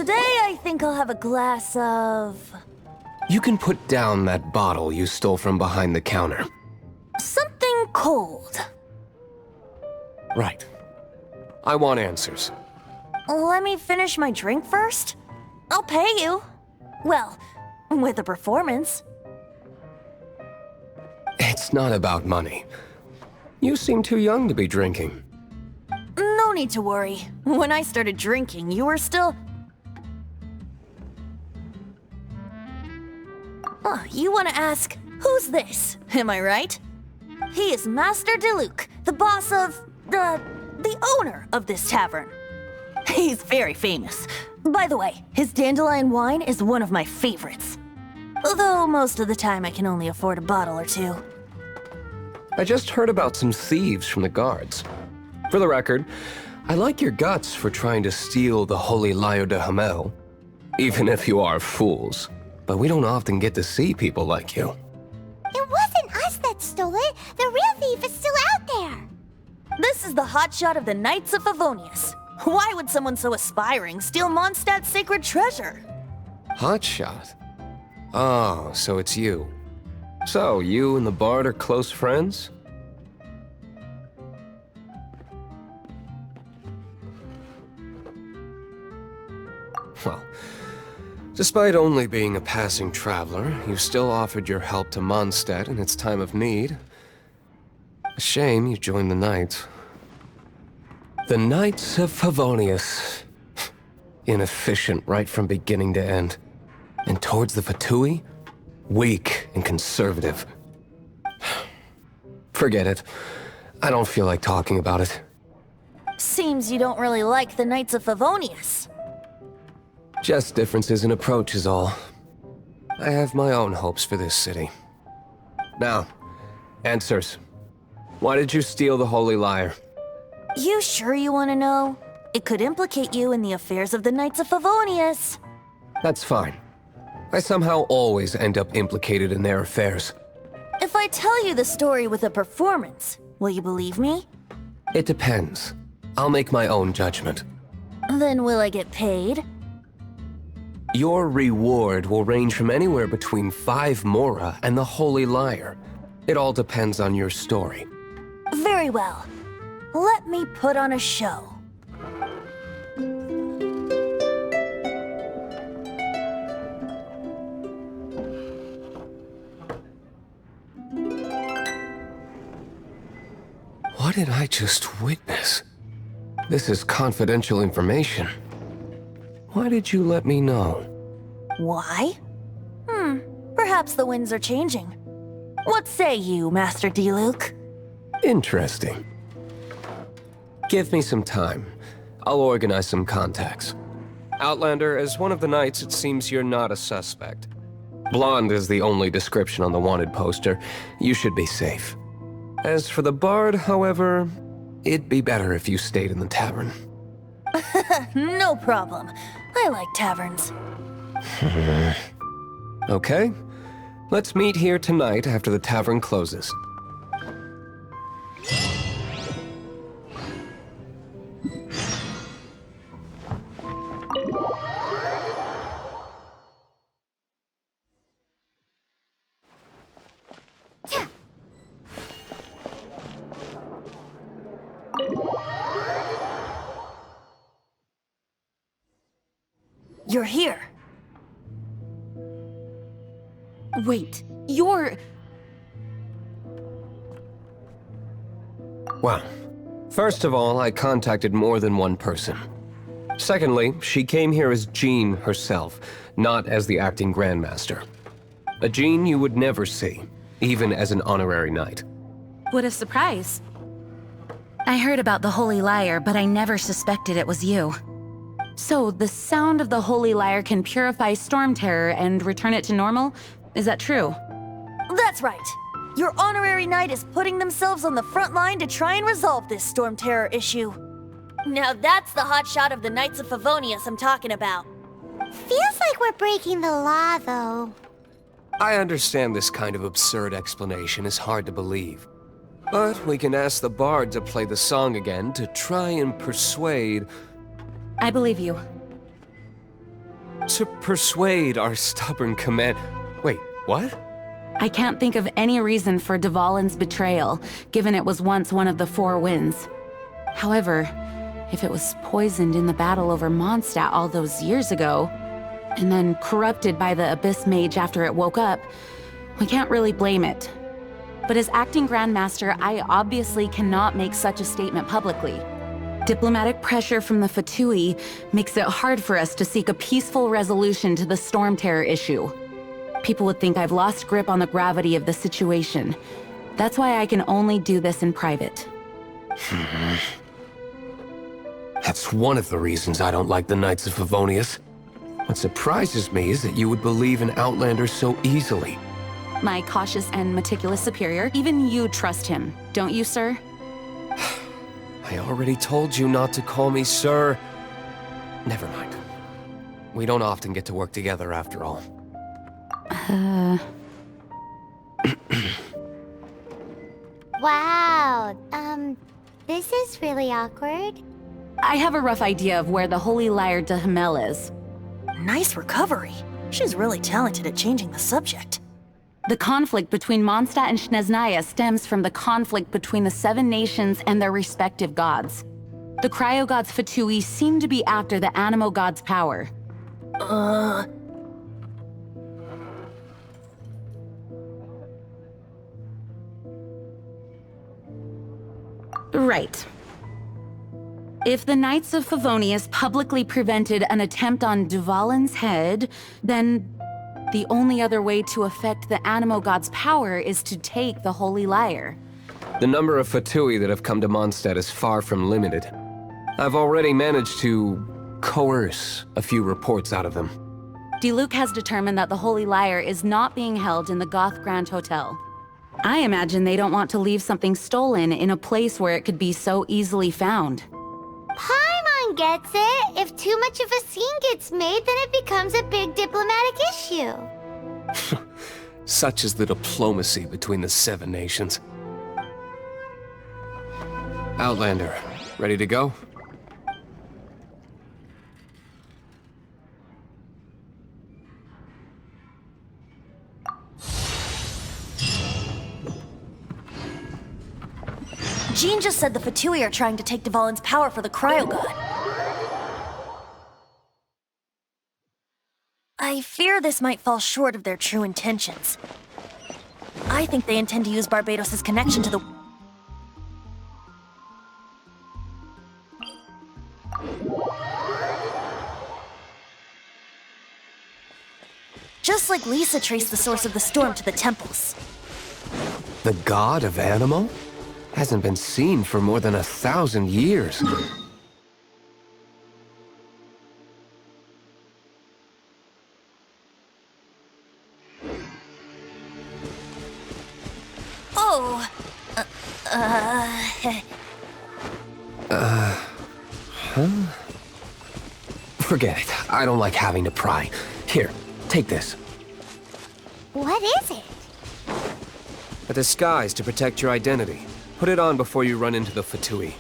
Today I think I'll have a glass of... You can put down that bottle you stole from behind the counter. something cold. Right. I want answers. Let me finish my drink first. I'll pay you. Well, with a performance. It's not about money. You seem too young to be drinking. No need to worry. When I started drinking, you were still... Oh, you want to ask, who's this? Am I right? He is Master Diluc, the boss of... the owner of this tavern. He's very famous. By the way, his dandelion wine is one of my favorites. Although most of the time I can only afford a bottle or two. I just heard about some thieves from the guards. For the record, I like your guts for trying to steal the Holy Lyre de Hamel. Even if you are fools. But we don't often get to see people like you. It wasn't us that stole it. The real thief is still out there. This is the hotshot of the Knights of Favonius. Why would someone so aspiring steal Mondstadt's sacred treasure? Hotshot? Oh, so it's you. So, you and the bard are close friends? Well, despite only being a passing traveler, you still offered your help to Mondstadt in its time of need. A shame you joined the Knights. The Knights of Favonius. Inefficient right from beginning to end. And towards the Fatui, weak and conservative. Forget it. I don't feel like talking about it. Seems you don't really like the Knights of Favonius. Just differences in approach is all. I have my own hopes for this city. Now, answers. Why did you steal the Holy Lyre? You sure you want to know? It could implicate you in the affairs of the Knights of Favonius. That's fine. I somehow always end up implicated in their affairs. If I tell you the story with a performance, will you believe me? It depends. I'll make my own judgment. Then will I get paid? Your reward will range from anywhere between 5 mora and the Holy Lyre. It all depends on your story. Very well. Let me put on a show. What did I just witness? This is confidential information. Why did you let me know? Why? Perhaps the winds are changing. What say you, Master Diluc? Interesting. Give me some time. I'll organize some contacts. Outlander, as one of the knights, it seems you're not a suspect. Blonde is the only description on the wanted poster. You should be safe. As for the bard, however, it'd be better if you stayed in the tavern. No problem. I like taverns. Okay. Let's meet here tonight after the tavern closes. You're here. Wait, you're... Well, first of all, I contacted more than one person. Secondly, she came here as Jean herself, not as the acting Grandmaster. A Jean you would never see, even as an honorary knight. What a surprise. I heard about the Holy Lyre, but I never suspected it was you. So, the sound of the Holy Lyre can purify Storm Terror and return it to normal? Is that true? That's right. Your honorary knight is putting themselves on the front line to try and resolve this Storm Terror issue. Now that's the hotshot of the Knights of Favonius I'm talking about. Feels like we're breaking the law, though. I understand this kind of absurd explanation is hard to believe. But we can ask the bard to play the song again to try and persuade... I believe you. To persuade our stubborn command... Wait, what? I can't think of any reason for Dvalin's betrayal, given it was once one of the Four Winds. However, if it was poisoned in the battle over Mondstadt all those years ago, and then corrupted by the Abyss Mage after it woke up, we can't really blame it. But as acting Grandmaster, I obviously cannot make such a statement publicly. Diplomatic pressure from the Fatui makes it hard for us to seek a peaceful resolution to the Storm Terror issue. People would think I've lost grip on the gravity of the situation. That's why I can only do this in private. That's one of the reasons I don't like the Knights of Favonius. What surprises me is that you would believe in Outlanders so easily. My cautious and meticulous superior, even you trust him, don't you, sir? I already told you not to call me sir. Never mind. We don't often get to work together after all. Wow, this is really awkward. I have a rough idea of where the Holy Lyre de Himmel is. Nice recovery. She's really talented at changing the subject. The conflict between Mondstadt and Snezhnaya stems from the conflict between the Seven Nations and their respective gods. The cryo-gods Fatui seem to be after the Animo god's power. Right. If the Knights of Favonius publicly prevented an attempt on Dvalin's head, then the only other way to affect the Animo god's power is to take the Holy Lyre. The number of Fatui that have come to Mondstadt is far from limited. I've already managed to coerce a few reports out of them. Diluc has determined that the Holy Lyre is not being held in the Goth Grand Hotel. I imagine they don't want to leave something stolen in a place where it could be so easily found. Paimon gets it. If too much of a scene gets made, then it becomes a big diplomatic issue. Such is the diplomacy between the Seven Nations. Outlander, ready to go? Jean just said the Fatui are trying to take Dvalin's power for the Cryo God. I fear this might fall short of their true intentions. I think they intend to use Barbados' connection to the... Just like Lisa traced the source of the storm to the temples. The god of Animo? Hasn't been seen for more than 1,000 years. Oh! Forget it. I don't like having to pry. Here, take this. What is it? A disguise to protect your identity. Put it on before you run into the Fatui.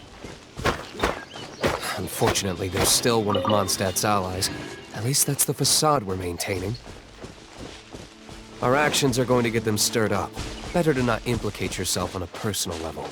Unfortunately, they're still one of Mondstadt's allies. At least that's the facade we're maintaining. Our actions are going to get them stirred up. Better to not implicate yourself on a personal level.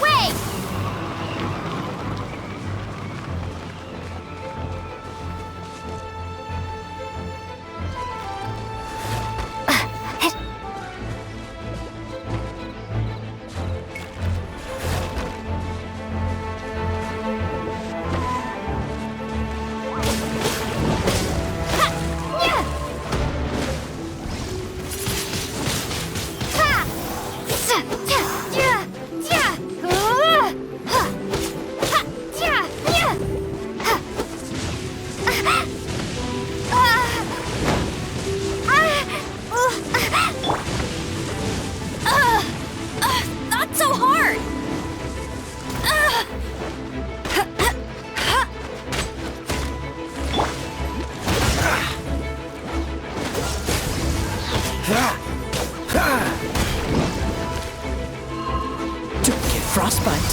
way! Not so hard! Don't get frostbite.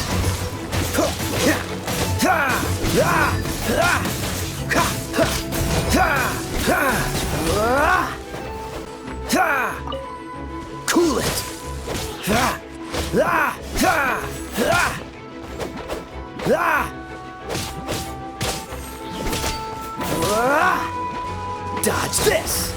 Cool it. Dodge this.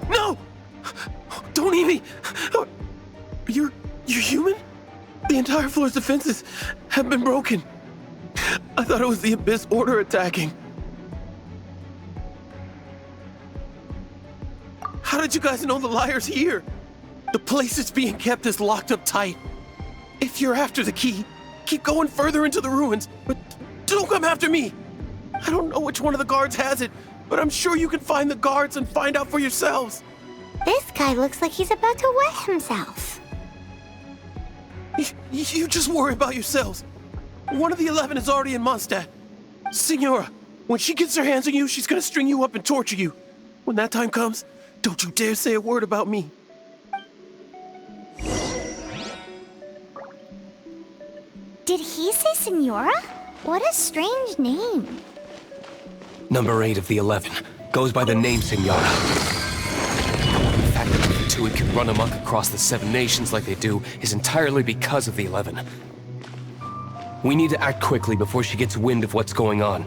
No! Don't eat me! You're human? The entire floor's defenses have been broken. I thought it was the Abyss Order attacking. How did you guys know the liar's here? The place it's being kept is locked up tight. If you're after the key, keep going further into the ruins, but don't come after me. I don't know which one of the guards has it, but I'm sure you can find the guards and find out for yourselves. This guy looks like he's about to wet himself. You just worry about yourselves. One of the 11 is already in Mondstadt. Signora, when she gets her hands on you, she's gonna string you up and torture you. When that time comes, don't you dare say a word about me. Did he say Senora? What a strange name. Number 8 of the 11 goes by the name Senora. The fact that the Gratuit can run amok across the 7 nations like they do is entirely because of the 11. We need to act quickly before she gets wind of what's going on.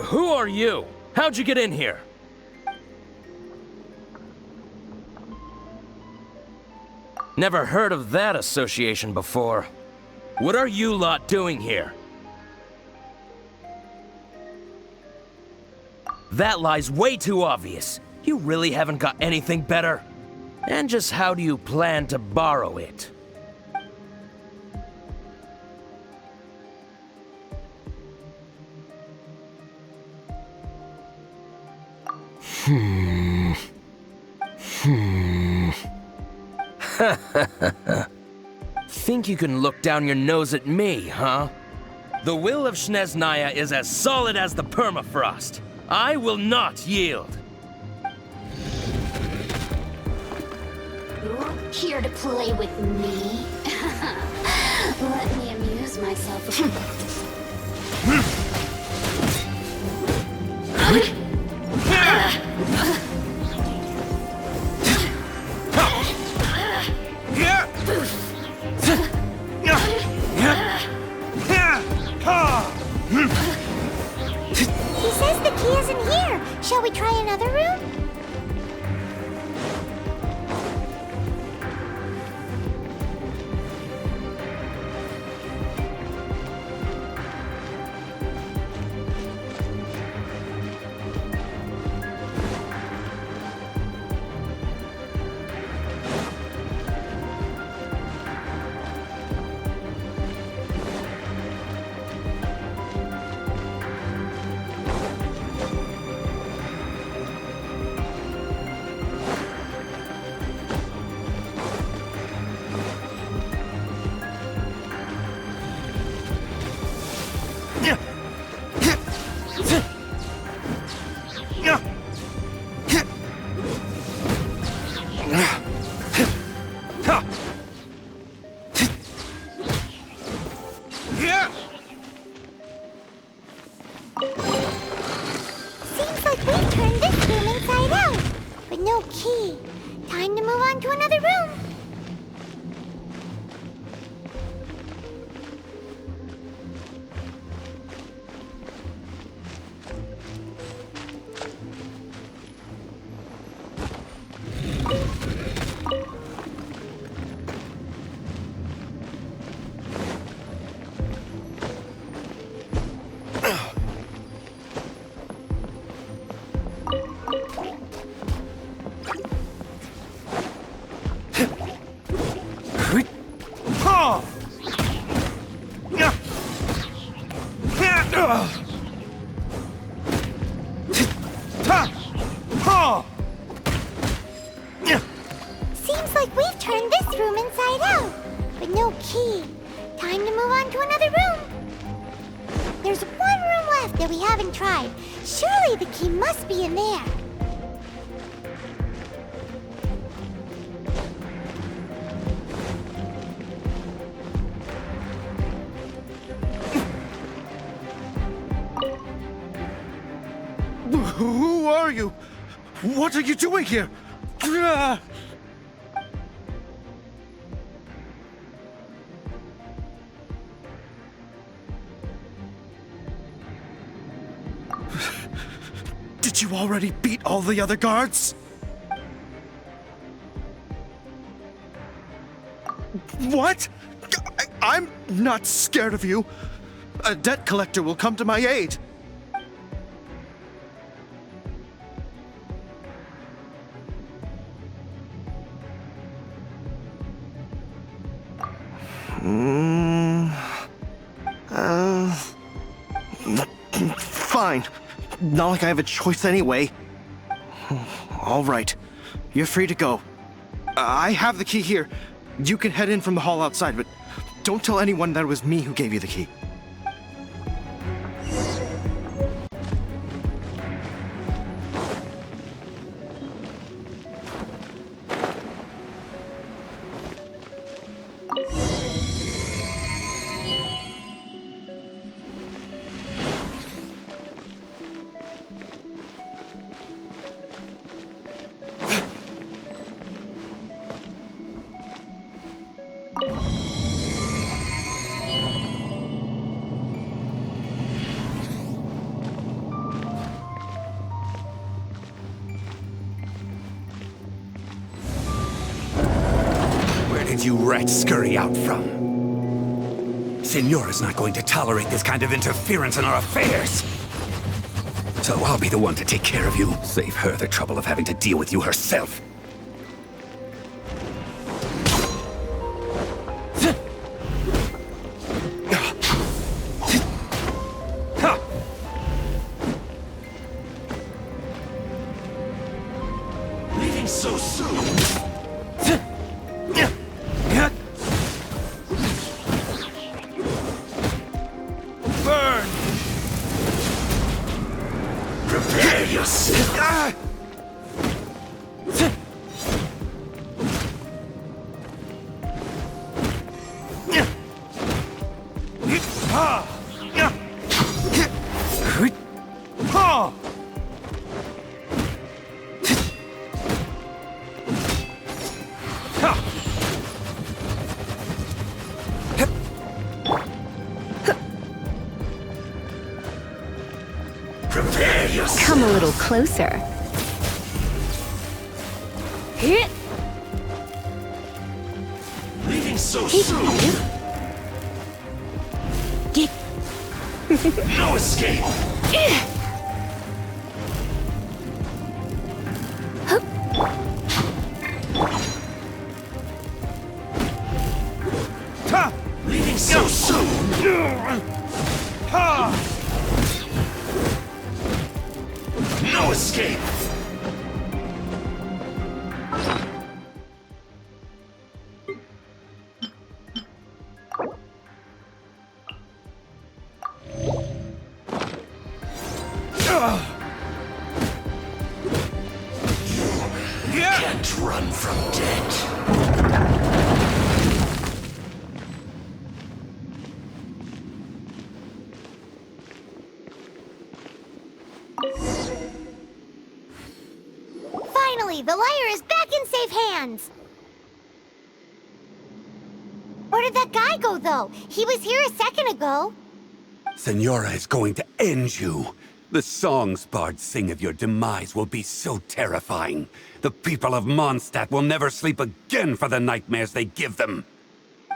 Who are you? How'd you get in here? Never heard of that association before. What are you lot doing here? That lie's way too obvious. You really haven't got anything better? And just how do you plan to borrow it? Think you can look down your nose at me, huh? The will of Snezhnaya is as solid as the permafrost. I will not yield. You're here to play with me? Let me amuse myself. He says the key isn't here. Shall we try another room? Seems like we've turned this room inside out, but no key. Time to move on to another room. Seems like we've turned this room inside out, but no key. Time to move on to another room. There's one room left that we haven't tried. Surely the key must be in there. Who are you? What are you doing here? Did you already beat all the other guards? What? I'm not scared of you. A debt collector will come to my aid. Fine. Not like I have a choice anyway. All right. You're free to go. I have the key here. You can head in from the hall outside, but don't tell anyone that it was me who gave you the key. did you rats scurry out from? Senora's not going to tolerate this kind of interference in our affairs. So I'll be the one to take care of you. Save her the trouble of having to deal with you herself. Leaving so soon. Burn! Prepare yourself! Prepare yourself! Come a little closer. Leaving so soon. No escape. Leaving so soon. No escape. You can't run from death. Finally, the liar is back in safe hands! Where did that guy go, though? He was here a second ago. Senora is going to end you. The songs bards sing of your demise will be so terrifying. The people of Mondstadt will never sleep again for the nightmares they give them.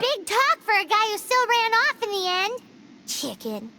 Big talk for a guy who still ran off in the end. Chicken.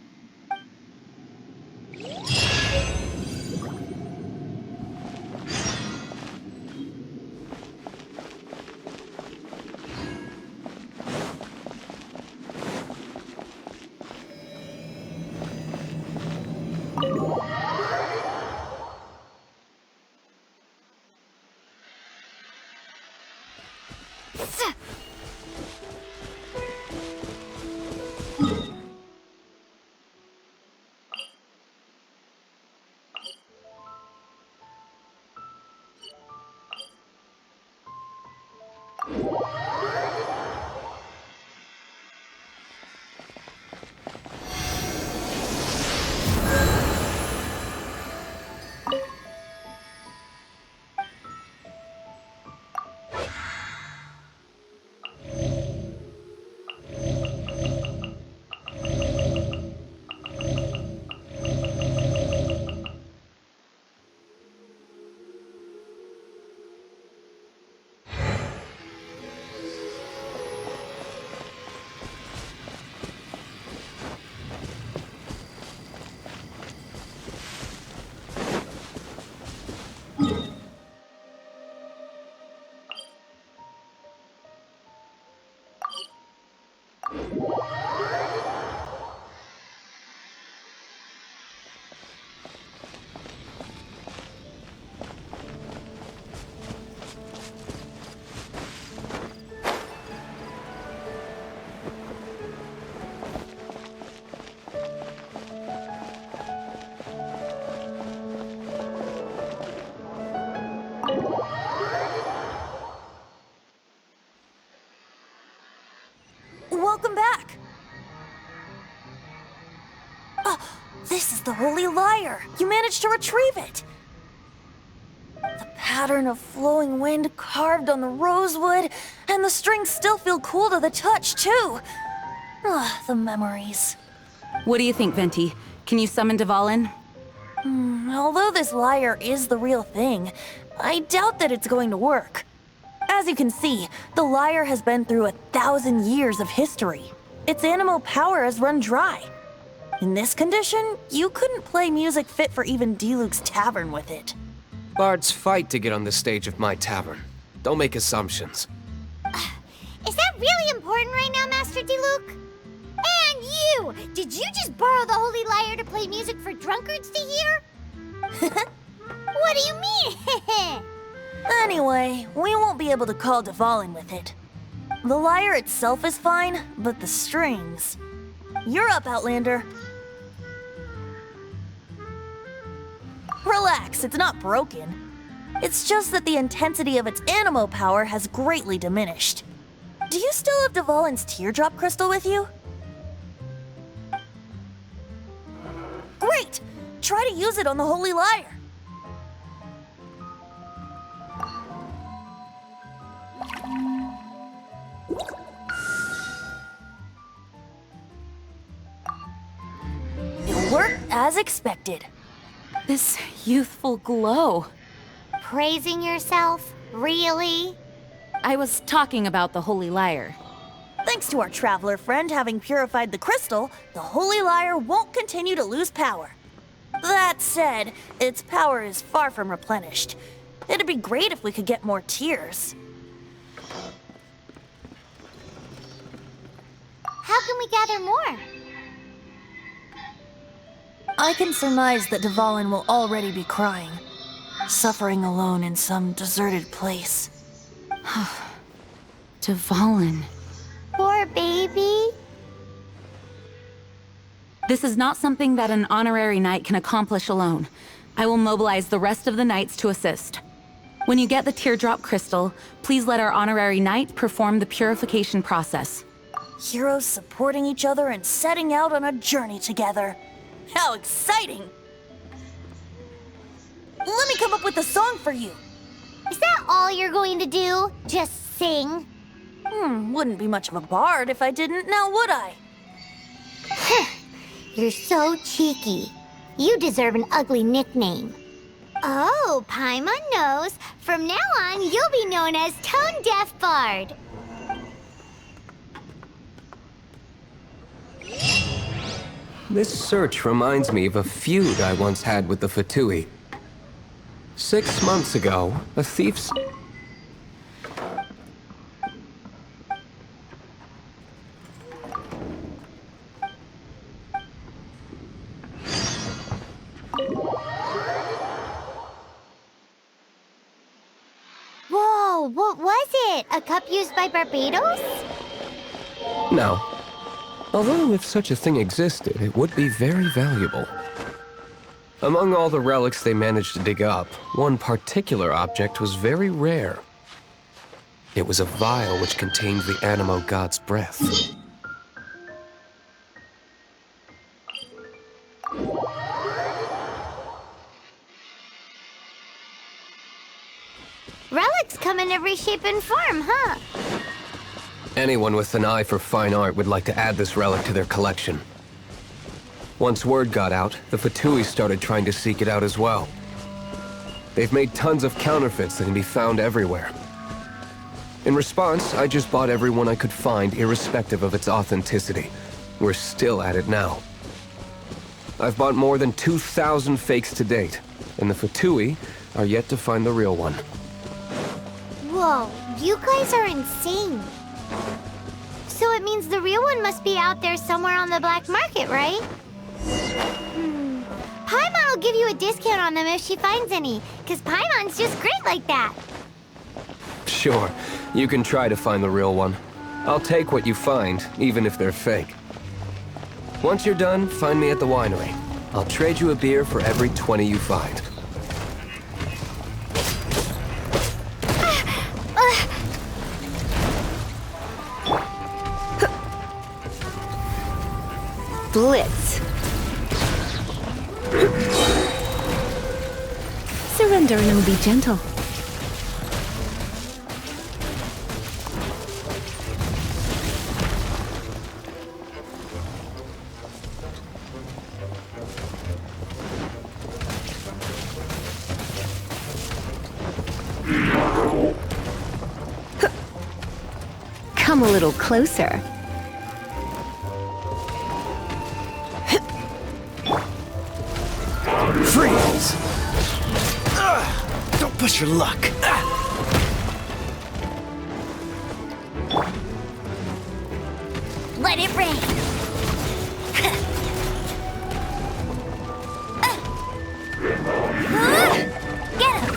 Welcome back. Oh, this is the Holy Lyre. You managed to retrieve it. The pattern of flowing wind carved on the rosewood, and the strings still feel cool to the touch, too. Ah, the memories. What do you think, Venti? Can you summon Dvalin? Although this lyre is the real thing, I doubt that it's going to work. As you can see, the lyre has been through 1,000 years of history. Its animal power has run dry. In this condition, you couldn't play music fit for even Diluc's tavern with it. Bards fight to get on the stage of my tavern. Don't make assumptions. Is that really important right now, Master Diluc? And you! Did you just borrow the Holy Lyre to play music for drunkards to hear? What do you mean? Anyway, we won't be able to call Dvalin with it. The lyre itself is fine, but the strings... You're up, Outlander. Relax, it's not broken. It's just that the intensity of its animo power has greatly diminished. Do you still have Dvalin's teardrop crystal with you? Great! Try to use it on the Holy Lyre. It worked as expected. This youthful glow. Praising yourself? Really? I was talking about the Holy Lyre. Thanks to our traveler friend having purified the crystal, the Holy Lyre won't continue to lose power. That said, its power is far from replenished. It'd be great if we could get more tears. How can we gather more? I can surmise that Dvalin will already be crying, suffering alone in some deserted place. Dvalin. Poor baby. This is not something that an honorary knight can accomplish alone. I will mobilize the rest of the knights to assist. When you get the teardrop crystal, please let our honorary knight perform the purification process. Heroes supporting each other and setting out on a journey together. How exciting! Let me come up with a song for you. Is that all you're going to do? Just sing? Wouldn't be much of a bard if I didn't, now would I? You're so cheeky. You deserve an ugly nickname. Oh, Paimon knows. From now on, you'll be known as Tone Deaf Bard. This search reminds me of a feud I once had with the Fatui. 6 months ago, a thief's... Whoa, what was it? A cup used by Barbados? No. Although if such a thing existed, it would be very valuable. Among all the relics they managed to dig up, one particular object was very rare. It was a vial which contained the Animo god's breath. Relics come in every shape and form, huh? Anyone with an eye for fine art would like to add this relic to their collection. Once word got out, the Fatui started trying to seek it out as well. They've made tons of counterfeits that can be found everywhere. In response, I just bought every one I could find, irrespective of its authenticity. We're still at it now. I've bought more than 2,000 fakes to date, and the Fatui are yet to find the real one. Whoa, you guys are insane. So it means the real one must be out there somewhere on the black market, right? Paimon will give you a discount on them if she finds any, because Paimon's just great like that. Sure, you can try to find the real one. I'll take what you find, even if they're fake. Once you're done, find me at the winery. I'll trade you a beer for every 20 you find. Blitz. Surrender and it will be gentle. Come a little closer. Freeze! Don't push your luck. Let it rain. Get him!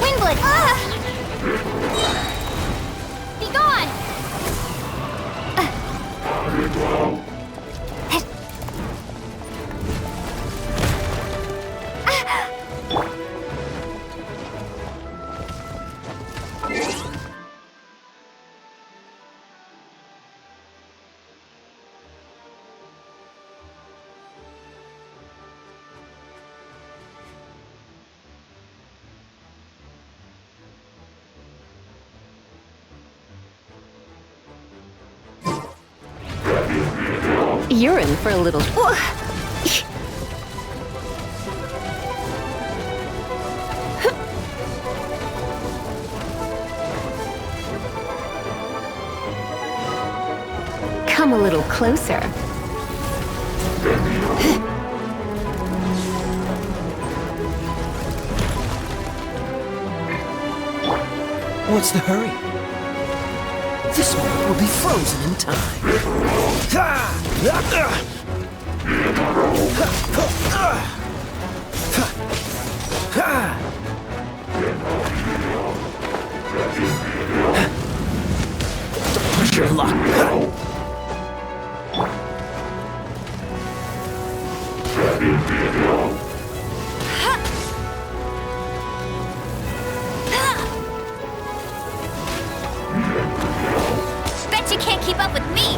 Windwood! Be gone! You're in for a little... Come a little closer. What's the hurry? This one will be frozen in time. Don't push your luck. Bet you can't keep up with me!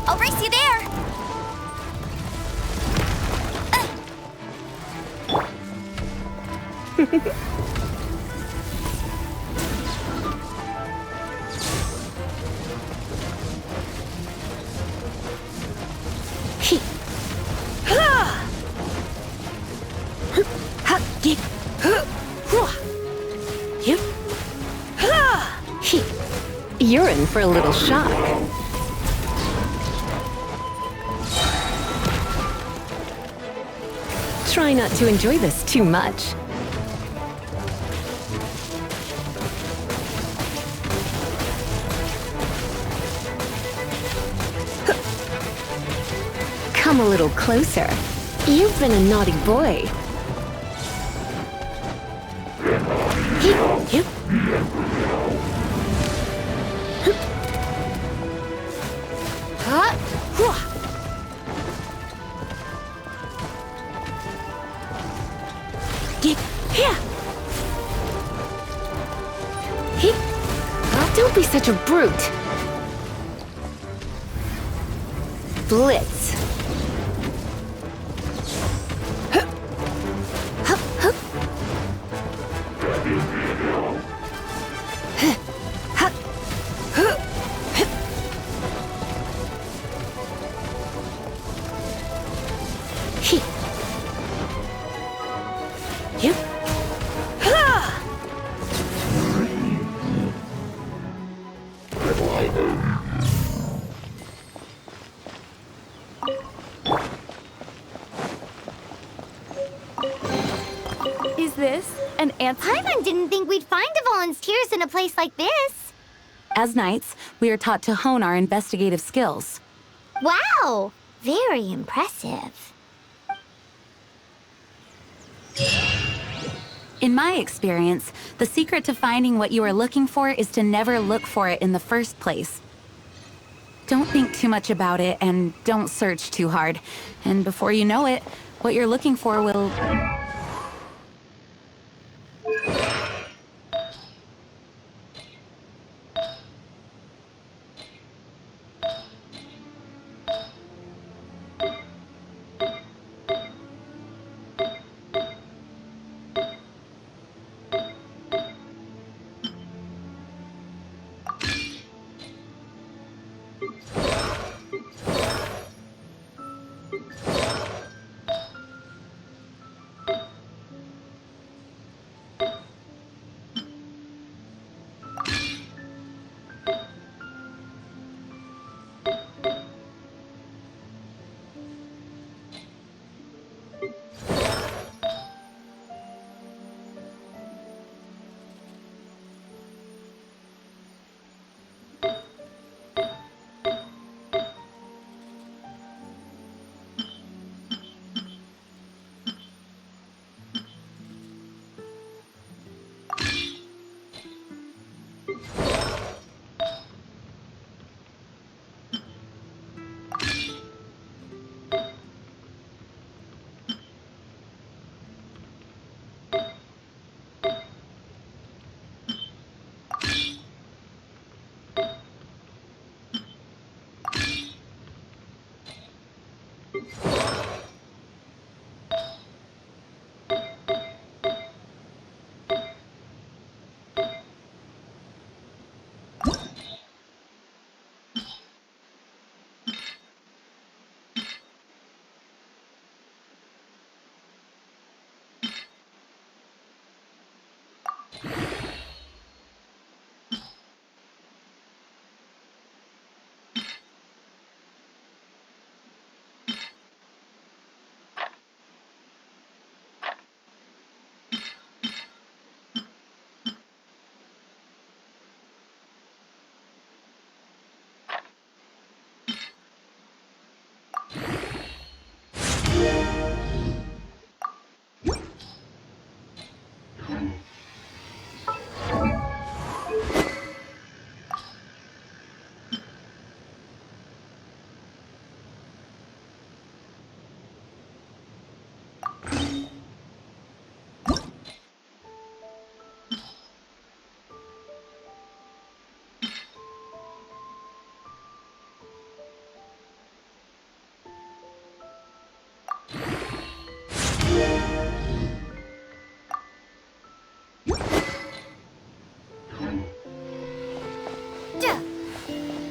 I'll race you there! You're in for a little shock. Try not to enjoy this too much. Come a little closer. You've been a naughty boy. Don't be such a brute. Blitz. Is this an answer? Paimon didn't think we'd find the volunteers in a place like this. As knights, we are taught to hone our investigative skills. Wow! Very impressive. In my experience, the secret to finding what you are looking for is to never look for it in the first place. Don't think too much about it and don't search too hard. And before you know it, what you're looking for will...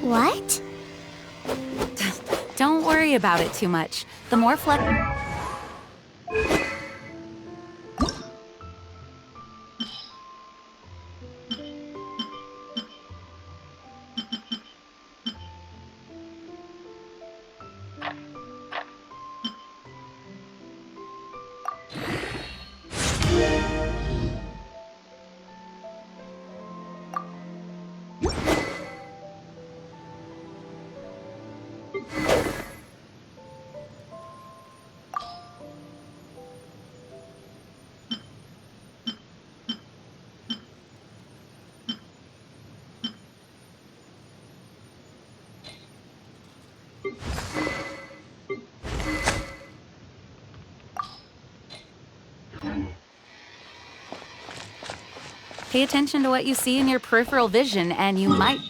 What? Don't worry about it too much. The more Pay attention to what you see in your peripheral vision, and you might...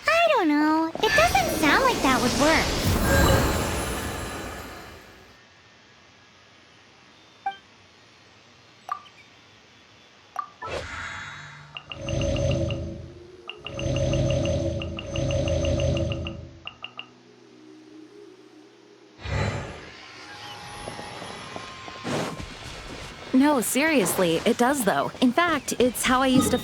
I don't know. It doesn't sound like that would work. No, seriously, it does though. In fact, it's how I used to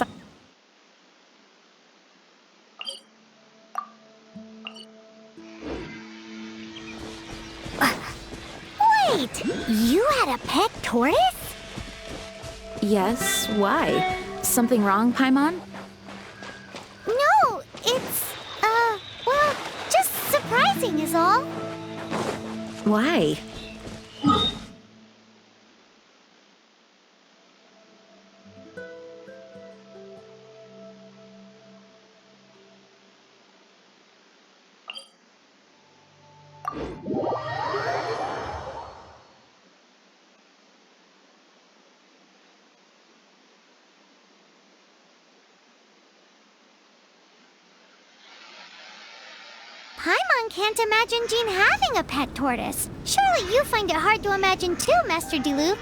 Wait! You had a pet tortoise? Yes, why? Something wrong, Paimon? No, it's, well, just surprising is all. Why? Paimon can't imagine Jean having a pet tortoise. Surely you find it hard to imagine too, Master Diluc.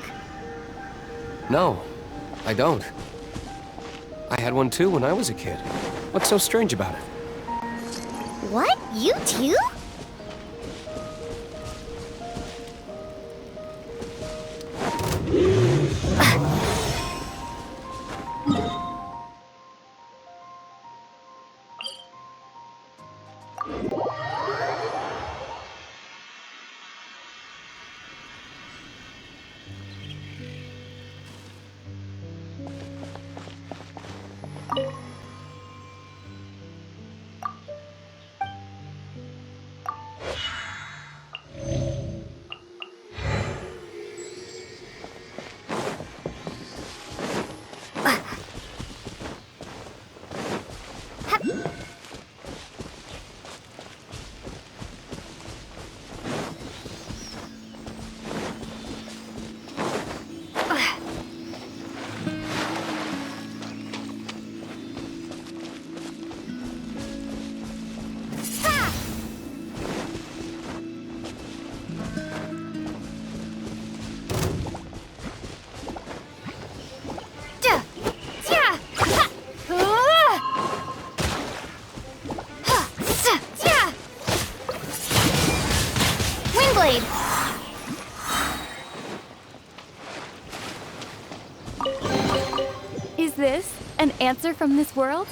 No, I don't. I had one too when I was a kid. What's so strange about it? What? You too? Windblade! Is this an answer from this world?